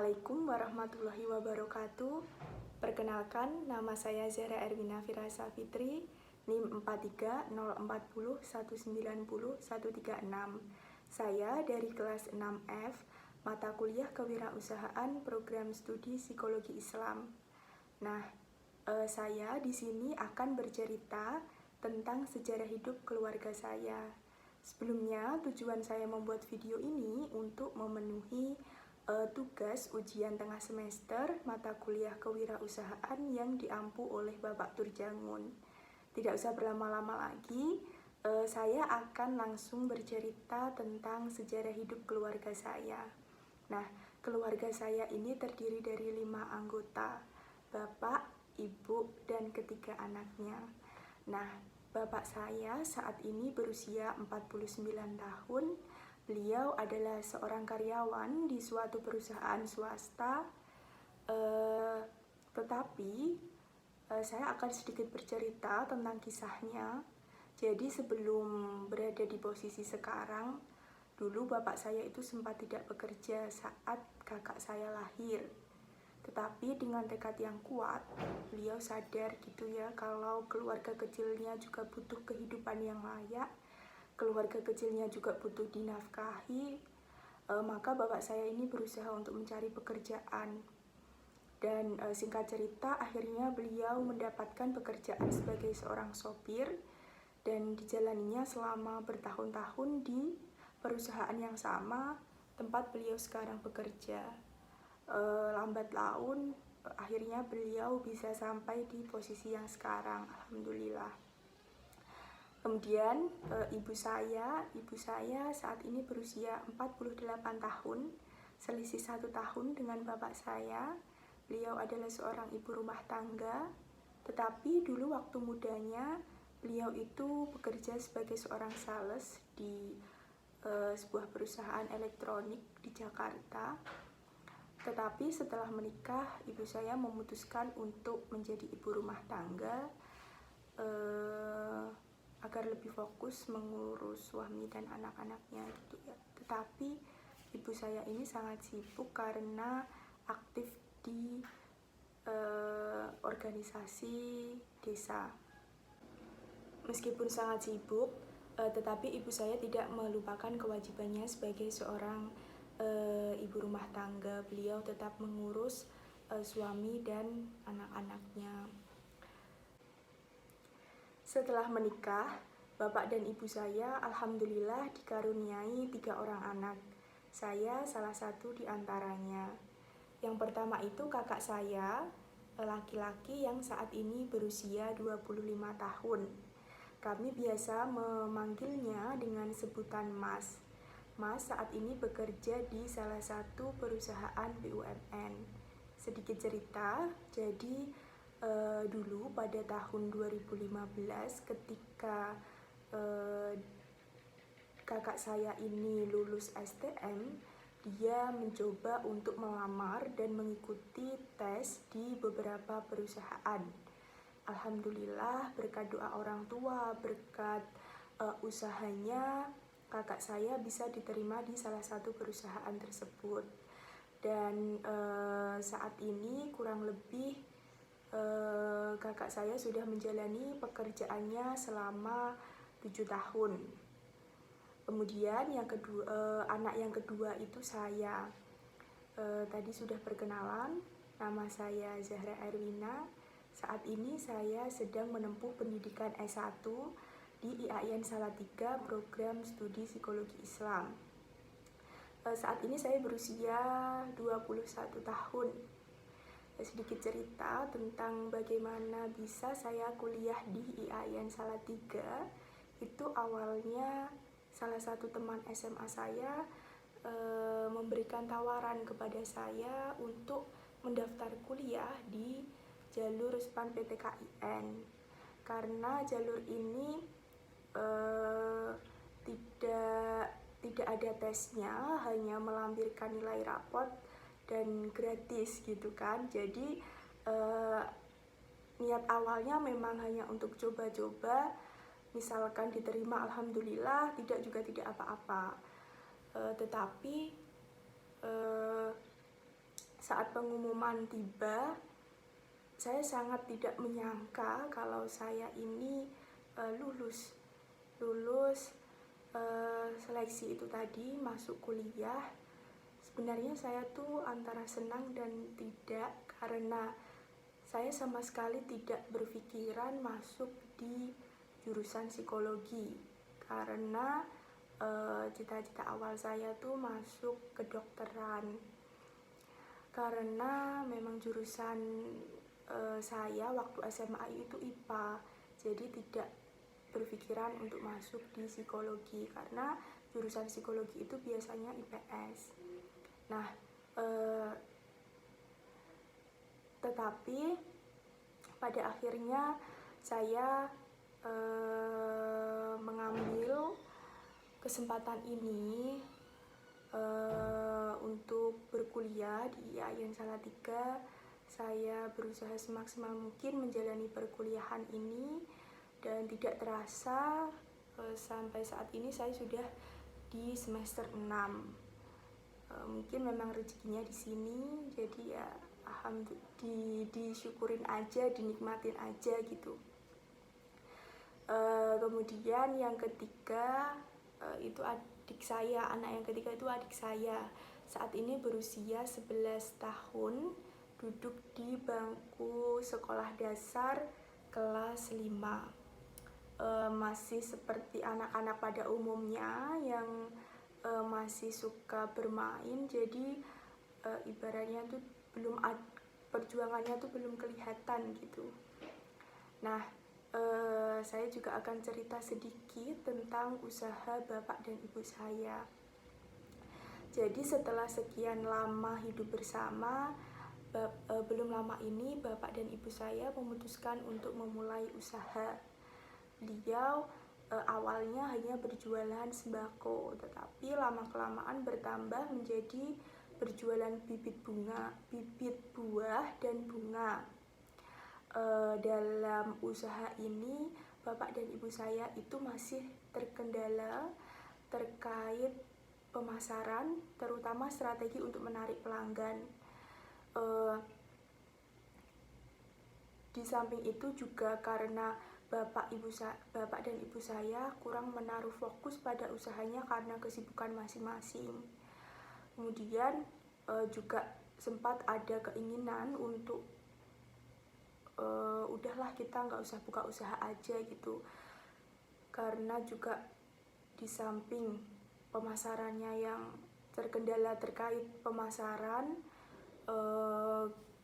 Assalamualaikum warahmatullahi wabarakatuh. Perkenalkan, nama saya Zahra Erwina Firasa Fitri, NIM 430401900136. Saya dari kelas 6F, mata kuliah Kewirausahaan Program Studi Psikologi Islam. Nah, saya di sini akan bercerita tentang sejarah hidup keluarga saya. Sebelumnya, tujuan saya membuat video ini untuk memenuhi tugas ujian tengah semester mata kuliah kewirausahaan yang diampu oleh Bapak Turjangun. Tidak usah berlama-lama lagi, saya akan langsung bercerita tentang sejarah hidup keluarga saya. Nah, keluarga saya ini terdiri dari 5 anggota, bapak, ibu, dan ketiga anaknya. Nah, bapak saya saat ini berusia 49 tahun. Beliau adalah seorang karyawan di suatu perusahaan swasta, tetapi saya akan sedikit bercerita tentang kisahnya. Jadi sebelum berada di posisi sekarang, dulu bapak saya itu sempat tidak bekerja saat kakak saya lahir. Tetapi dengan tekad yang kuat, beliau sadar gitu ya kalau keluarga kecilnya juga butuh kehidupan yang layak, keluarga kecilnya juga butuh dinafkahi, maka bapak saya ini berusaha untuk mencari pekerjaan. Dan singkat cerita, akhirnya beliau mendapatkan pekerjaan sebagai seorang sopir dan dijalaninya selama bertahun-tahun di perusahaan yang sama tempat beliau sekarang bekerja. Lambat laun, akhirnya beliau bisa sampai di posisi yang sekarang, alhamdulillah. Kemudian ibu saya saat ini berusia 48 tahun, selisih 1 tahun dengan bapak saya. Beliau adalah seorang ibu rumah tangga, tetapi dulu waktu mudanya beliau itu bekerja sebagai seorang sales di sebuah perusahaan elektronik di Jakarta. Tetapi setelah menikah, ibu saya memutuskan untuk menjadi ibu rumah tangga, agar lebih fokus mengurus suami dan anak-anaknya gitu ya. Tetapi ibu saya ini sangat sibuk karena aktif di organisasi desa. Meskipun sangat sibuk, tetapi ibu saya tidak melupakan kewajibannya sebagai seorang ibu rumah tangga. Beliau tetap mengurus suami dan anak-anaknya. Setelah menikah, bapak dan ibu saya alhamdulillah dikaruniai 3 orang anak. Saya salah satu di antaranya. Yang pertama itu kakak saya, laki-laki yang saat ini berusia 25 tahun. Kami biasa memanggilnya dengan sebutan Mas. Mas saat ini bekerja di salah satu perusahaan BUMN. Sedikit cerita, jadi dulu pada tahun 2015 ketika kakak saya ini lulus STM, dia mencoba untuk melamar dan mengikuti tes di beberapa perusahaan. Alhamdulillah berkat doa orang tua, berkat usahanya, kakak saya bisa diterima di salah satu perusahaan tersebut. Dan saat ini kurang lebih kakak saya sudah menjalani pekerjaannya selama 7 tahun. Kemudian yang kedua, anak yang kedua itu saya. Tadi sudah perkenalan, nama saya Zahra Erwina. Saat ini saya sedang menempuh pendidikan S1 di IAIN Salatiga Program Studi Psikologi Islam. Saat ini saya berusia 21 tahun. Sedikit cerita tentang bagaimana bisa saya kuliah di IAIN Salatiga. Itu awalnya salah satu teman SMA saya memberikan tawaran kepada saya untuk mendaftar kuliah di jalur SPAN PTKIN. Karena jalur ini tidak ada tesnya, hanya melampirkan nilai rapot dan gratis gitu kan. Jadi niat awalnya memang hanya untuk coba-coba, misalkan diterima alhamdulillah, tidak juga tidak apa-apa. Tetapi saat pengumuman tiba, saya sangat tidak menyangka kalau saya ini lulus seleksi itu tadi, masuk kuliah. Sebenarnya saya tuh antara senang dan tidak, karena saya sama sekali tidak berpikiran masuk di jurusan psikologi, karena cita-cita awal saya tuh masuk kedokteran. Karena memang jurusan saya waktu SMA itu IPA, jadi tidak berpikiran untuk masuk di psikologi, karena jurusan psikologi itu biasanya IPS. Nah, tetapi pada akhirnya saya mengambil kesempatan ini untuk berkuliah di IAIN Salatiga. Saya berusaha semaksimal mungkin menjalani perkuliahan ini, dan tidak terasa sampai saat ini saya sudah di semester 6. Mungkin memang rezekinya di sini, jadi ya alhamdulillah disyukurin aja, dinikmatin aja gitu. Kemudian yang ketiga itu adik saya, anak yang ketiga itu adik saya. Saat ini berusia 11 tahun, duduk di bangku sekolah dasar kelas 5. Masih seperti anak-anak pada umumnya yang masih suka bermain, jadi ibaratnya tuh perjuangannya tuh belum kelihatan gitu. Nah, saya juga akan cerita sedikit tentang usaha bapak dan ibu saya. Jadi setelah sekian lama hidup bersama, belum lama ini bapak dan ibu saya memutuskan untuk memulai usaha. Beliau awalnya hanya berjualan sembako, tetapi lama-kelamaan bertambah menjadi berjualan bibit buah dan bunga. Dalam usaha ini bapak dan ibu saya itu masih terkendala terkait pemasaran, terutama strategi untuk menarik pelanggan. Di samping itu juga karena bapak dan ibu saya kurang menaruh fokus pada usahanya karena kesibukan masing-masing. Kemudian juga sempat ada keinginan untuk udahlah kita nggak usah buka usaha aja gitu, karena juga di samping pemasarannya yang terkendala terkait pemasaran,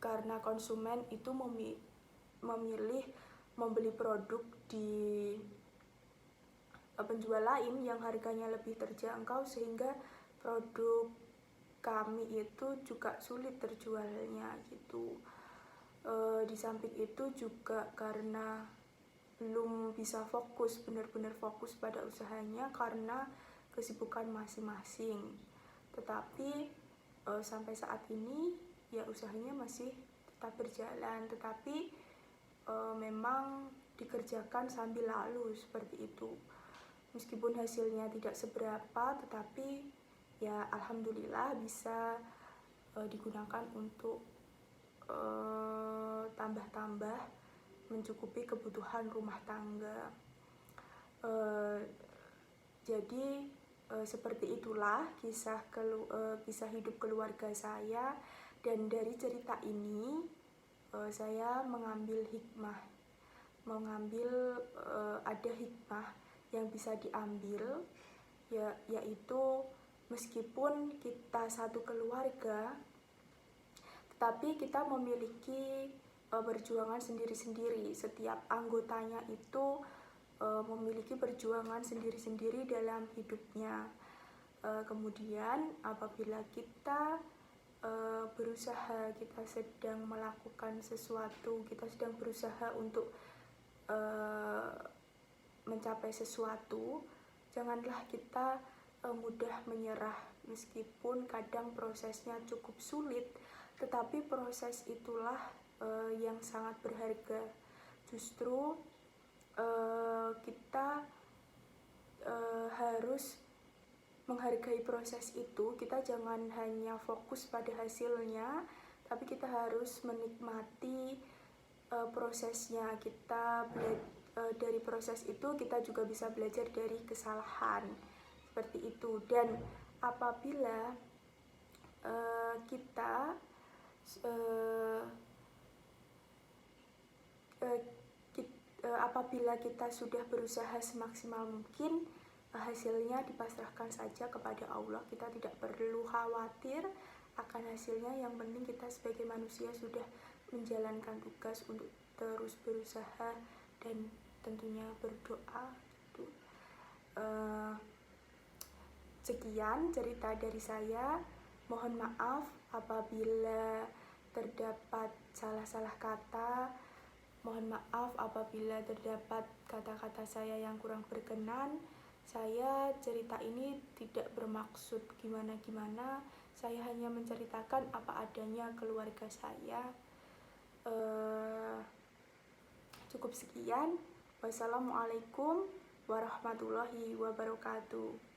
karena konsumen itu memilih membeli produk di penjual lain yang harganya lebih terjangkau, sehingga produk kami itu juga sulit terjualnya gitu. Di samping itu juga karena belum bisa benar-benar fokus pada usahanya karena kesibukan masing-masing. Tetapi sampai saat ini ya usahanya masih tetap berjalan, tetapi memang dikerjakan sambil lalu seperti itu. Meskipun hasilnya tidak seberapa, tetapi ya alhamdulillah bisa digunakan untuk tambah-tambah mencukupi kebutuhan rumah tangga. Jadi seperti itulah kisah hidup keluarga saya, dan dari cerita ini saya mengambil hikmah, ada hikmah yang bisa diambil, yaitu meskipun kita satu keluarga, tetapi kita memiliki perjuangan sendiri-sendiri. Setiap anggotanya itu memiliki perjuangan sendiri-sendiri dalam hidupnya. Kemudian apabila kita berusaha, kita sedang melakukan sesuatu, kita sedang berusaha untuk mencapai sesuatu, janganlah kita mudah menyerah. Meskipun kadang prosesnya cukup sulit, tetapi proses itulah yang sangat berharga. Justru kita harus menghargai proses itu. Kita jangan hanya fokus pada hasilnya, tapi kita harus menikmati prosesnya. Dari proses itu kita juga bisa belajar dari kesalahan seperti itu. Dan apabila kita sudah berusaha semaksimal mungkin, hasilnya dipasrahkan saja kepada Allah. Kita tidak perlu khawatir akan hasilnya. Yang penting kita sebagai manusia sudah menjalankan tugas untuk terus berusaha dan tentunya berdoa. Sekian cerita dari saya. Mohon maaf apabila terdapat salah-salah kata. Mohon maaf apabila terdapat kata-kata saya yang kurang berkenan. Saya cerita ini tidak bermaksud gimana-gimana. Saya hanya menceritakan apa adanya keluarga saya. Cukup sekian. Wassalamualaikum warahmatullahi wabarakatuh.